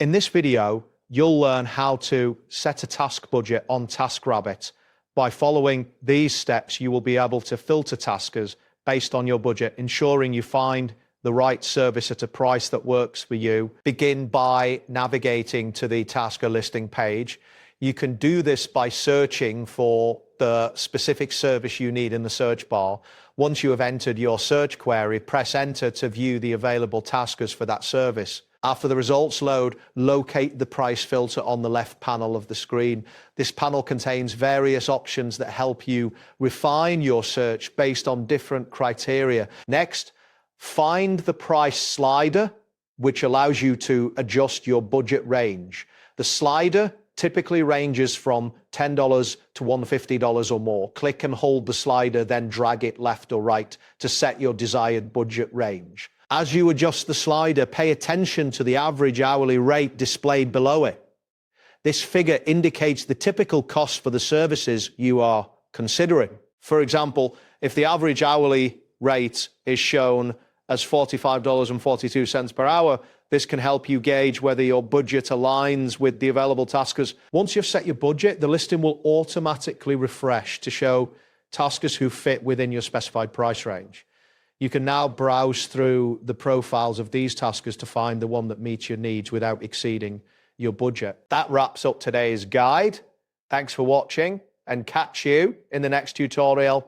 In this video, you'll learn how to set a task budget on TaskRabbit. By following these steps, you will be able to filter taskers based on your budget, ensuring you find the right service at a price that works for you. Begin by navigating to the tasker listing page. You can do this by searching for the specific service you need in the search bar. Once you have entered your search query, press enter to view the available taskers for that service. After the results load, locate the price filter on the left panel of the screen. This panel contains various options that help you refine your search based on different criteria. Next, find the price slider, which allows you to adjust your budget range. The slider typically ranges from $10 to $150 or more. Click and hold the slider, then drag it left or right to set your desired budget range. As you adjust the slider, pay attention to the average hourly rate displayed below it. This figure indicates the typical cost for the services you are considering. For example, if the average hourly rate is shown as $45.42 per hour, this can help you gauge whether your budget aligns with the available taskers. Once you've set your budget, the listing will automatically refresh to show taskers who fit within your specified price range. You can now browse through the profiles of these taskers to find the one that meets your needs without exceeding your budget. That wraps up today's guide. Thanks for watching, and catch you in the next tutorial.